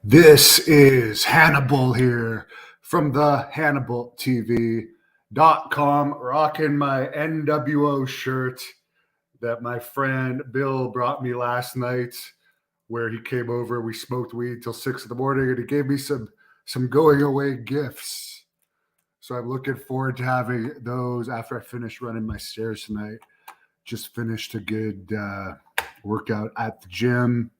This is Hannibal here from the HannibalTV.com, rocking my NWO shirt that my friend Bill brought me last night, where he came over. We smoked weed till 6 in the morning, and he gave me some going away gifts. So I'm looking forward to having those after I finish running my stairs tonight. Just finished a good workout at the gym.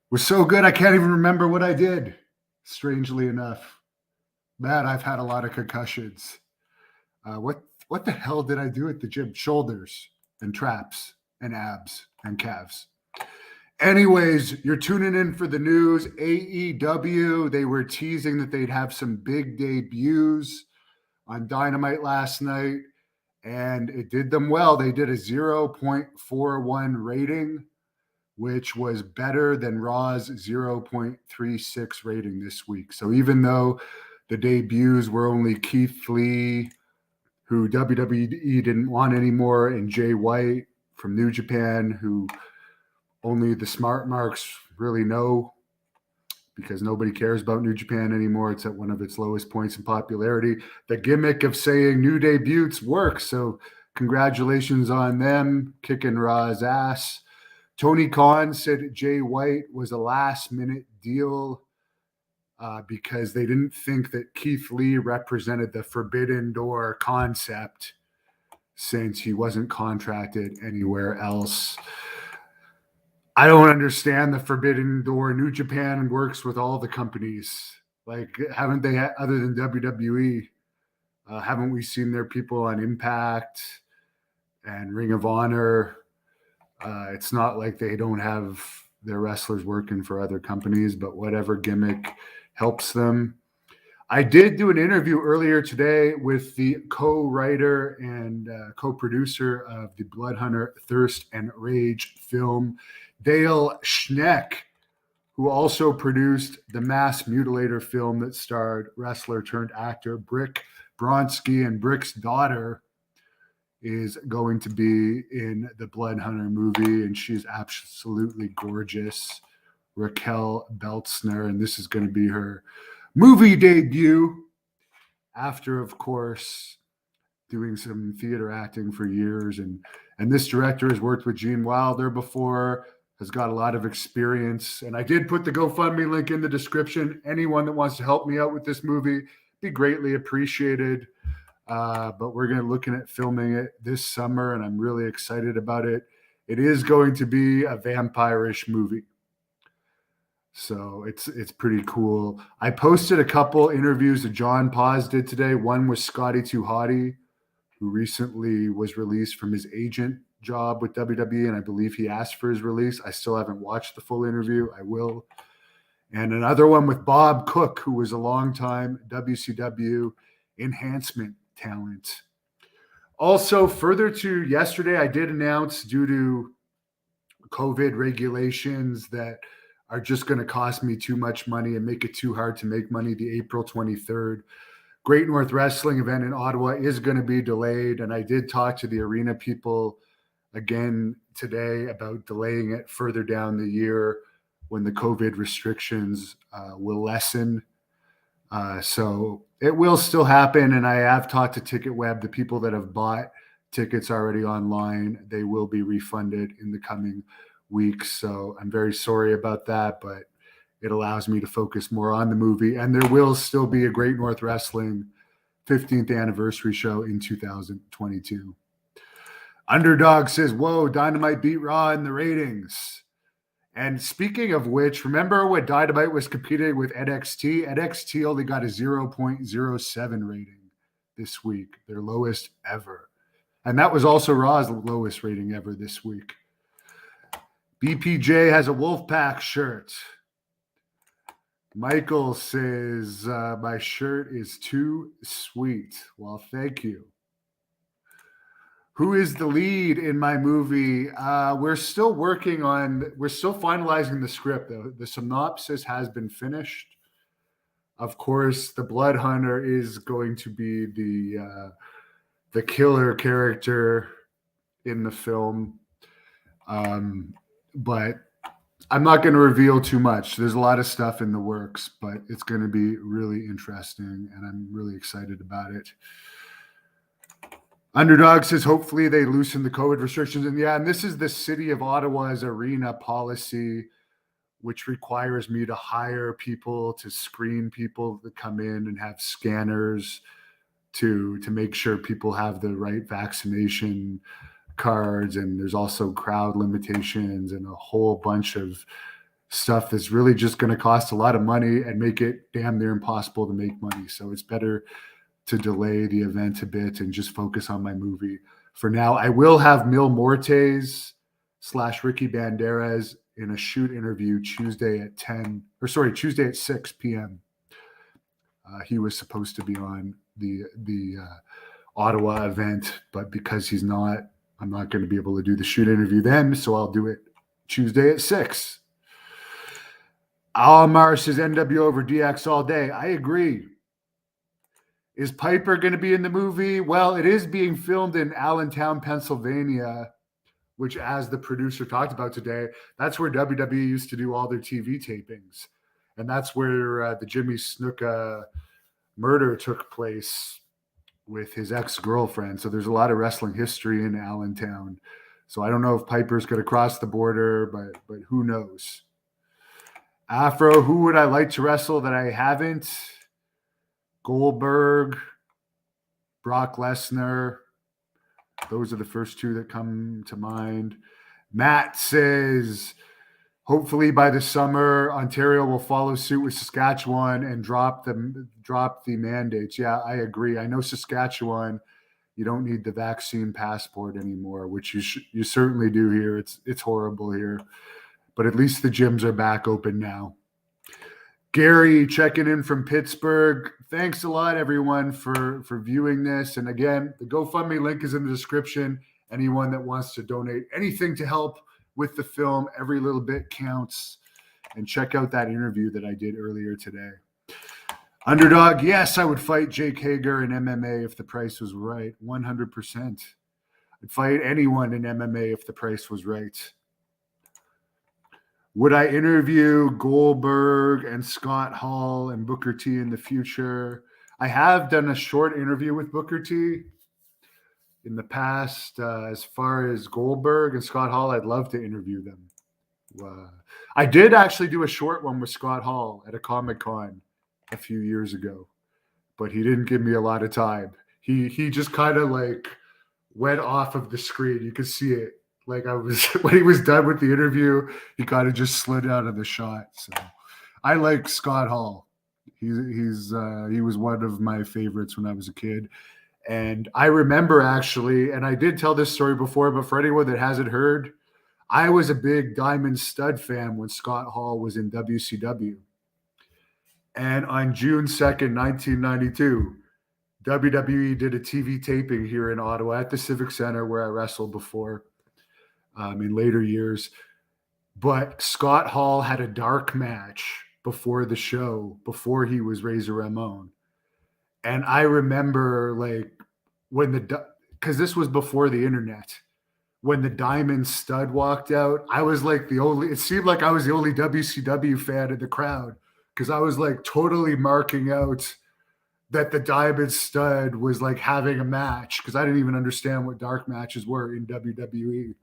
Was so good I can't even remember what I did, strangely enough. Man, I've had a lot of concussions. What the hell did I do at the gym? Shoulders and traps and abs and calves. Anyways, you're tuning in for the news. AEW, they were teasing that they'd have some big debuts on Dynamite last night, and it did them well. They did a 0.41 rating, which was better than Raw's 0.36 rating this week. So even though the debuts were only Keith Lee, who WWE didn't want anymore, and Jay White from New Japan, who only the smart marks really know, because nobody cares about New Japan anymore. It's at one of its lowest points in popularity. The gimmick of saying new debuts works. So congratulations on them kicking Raw's ass. Tony Khan said Jay White was a last-minute deal because they didn't think that Keith Lee represented the Forbidden Door concept since he wasn't contracted anywhere else. I don't understand the Forbidden Door. New Japan works with all the companies. Like, haven't they, other than WWE, haven't we seen their people on Impact and Ring of Honor? It's not like they don't have their wrestlers working for other companies, but whatever gimmick helps them. I did do an interview earlier today with the co-writer and co-producer of the Blood Hunter Thirst and Rage film, Dale Schneck, who also produced the Mass Mutilator film that starred wrestler turned actor Brick Bronski, and Brick's daughter is going to be in the Blood Hunter movie, and she's absolutely gorgeous, Raquel Beltzner, and this is going to be her movie debut after, of course, doing some theater acting for years. And this director has worked with Gene Wilder before, has got a lot of experience. And I did put the GoFundMe link in the description. Anyone that wants to help me out with this movie, be greatly appreciated. But we're going to looking at filming it this summer, and I'm really excited about it. It is going to be a vampire-ish movie, so it's pretty cool. I posted a couple interviews that John Paz did today. One with Scotty 2 Hotty, who recently was released from his agent job with WWE, and I believe he asked for his release. I still haven't watched the full interview. I will. And another one with Bob Cook, who was a longtime WCW enhancement talent. Also, further to yesterday, I did announce, due to COVID regulations that are just going to cost me too much money and make it too hard to make money, the April 23rd Great North Wrestling event in Ottawa is going to be delayed. And I did talk to the arena people again today about delaying it further down the year when the COVID restrictions will lessen. So it will still happen, and I have talked to TicketWeb. The people that have bought tickets already online, they will be refunded in the coming weeks. So I'm very sorry about that, but it allows me to focus more on the movie. And there will still be a Great North Wrestling 15th anniversary show in 2022. Underdog says, whoa, Dynamite beat Raw in the ratings. And speaking of which, remember when Dynamite was competing with NXT? NXT only got a 0.07 rating this week, their lowest ever. And that was also Raw's lowest rating ever this week. BPJ has a Wolfpack shirt. Michael says, my shirt is too sweet. Well, thank you. Who is the lead in my movie? We're still finalizing the script, though. The synopsis has been finished. Of course, the Blood Hunter is going to be the killer character in the film. But I'm not going to reveal too much. There's a lot of stuff in the works, but it's going to be really interesting, and I'm really excited about it. Underdog says hopefully they loosen the COVID restrictions. And this is the city of Ottawa's arena policy, which requires me to hire people to screen people that come in and have scanners to make sure people have the right vaccination cards. And there's also crowd limitations and a whole bunch of stuff that's really just going to cost a lot of money and make it damn near impossible to make money. So it's better to delay the event a bit and just focus on my movie for now. I will have Mil Mortes / Ricky Banderas in a shoot interview Tuesday at 6 p.m. He was supposed to be on the Ottawa event, but because he's not, I'm not going to be able to do the shoot interview then, so I'll do it Tuesday at 6. Almar says NWO over DX all day. I agree. Is Piper going to be in the movie? Well, it is being filmed in Allentown, Pennsylvania, which, as the producer talked about today, that's where WWE used to do all their TV tapings. And that's where the Jimmy Snuka murder took place with his ex-girlfriend. So there's a lot of wrestling history in Allentown. So I don't know if Piper's going to cross the border, but who knows? Afro, who would I like to wrestle that I haven't? Goldberg, Brock Lesnar. Those are the first two that come to mind. Matt says, hopefully by the summer, Ontario will follow suit with Saskatchewan and drop the mandates. Yeah, I agree. I know Saskatchewan, you don't need the vaccine passport anymore, which you certainly do here. It's horrible here, but at least the gyms are back open now. Gary checking in from Pittsburgh. Thanks a lot, everyone, for viewing this. And again, the GoFundMe link is in the description. Anyone that wants to donate anything to help with the film, every little bit counts. And check out that interview that I did earlier today. Underdog, yes, I would fight Jake Hager in MMA if the price was right. 100%. I'd fight anyone in MMA if the price was right. Would I interview Goldberg and Scott Hall and Booker T in the future? I have done a short interview with Booker T in the past. As far as Goldberg and Scott Hall, I'd love to interview them. I did actually do a short one with Scott Hall at a Comic-Con a few years ago, but he didn't give me a lot of time. He just kind of like went off of the screen. You could see it. Like when he was done with the interview, he kind of just slid out of the shot. So I like Scott Hall. He was one of my favorites when I was a kid. And I remember actually, and I did tell this story before, but for anyone that hasn't heard, I was a big Diamond Stud fan when Scott Hall was in WCW. And on June 2nd, 1992, WWE did a TV taping here in Ottawa at the Civic Center where I wrestled before. In later years, but Scott Hall had a dark match before the show, before he was Razor Ramon. And I remember like because this was before the internet, when the Diamond Stud walked out, I was like it seemed like I was the only WCW fan in the crowd, because I was like totally marking out that the Diamond Stud was like having a match, because I didn't even understand what dark matches were in WWE.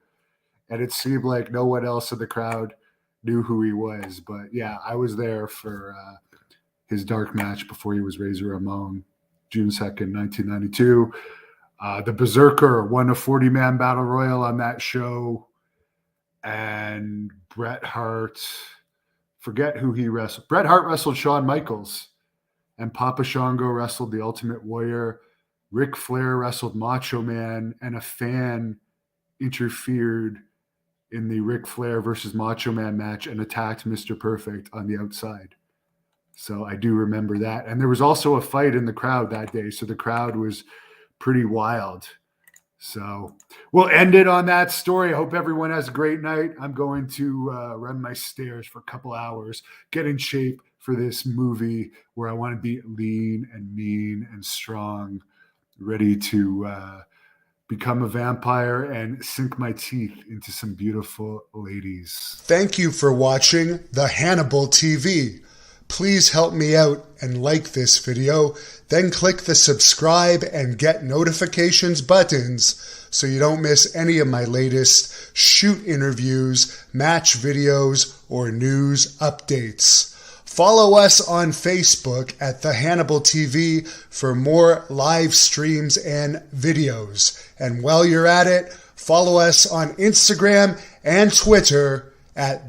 And it seemed like no one else in the crowd knew who he was. But yeah, I was there for his dark match before he was Razor Ramon, June 2nd, 1992. The Berserker won a 40-man battle royal on that show. And Bret Hart, forget who he wrestled. Bret Hart wrestled Shawn Michaels. And Papa Shango wrestled the Ultimate Warrior. Ric Flair wrestled Macho Man. And a fan interfered in the Ric Flair versus Macho Man match and attacked Mr. Perfect on the outside. So I do remember that. And there was also a fight in the crowd that day. So the crowd was pretty wild. So we'll end it on that story. I hope everyone has a great night. I'm going to run my stairs for a couple hours, get in shape for this movie where I want to be lean and mean and strong, ready to become a vampire and sink my teeth into some beautiful ladies. Thank you for watching the Hannibal TV. Please help me out and like this video, then click the subscribe and get notifications buttons so you don't miss any of my latest shoot interviews, match videos, or news updates. Follow us on Facebook at the Hannibal TV for more live streams and videos. And while you're at it, follow us on Instagram and Twitter at the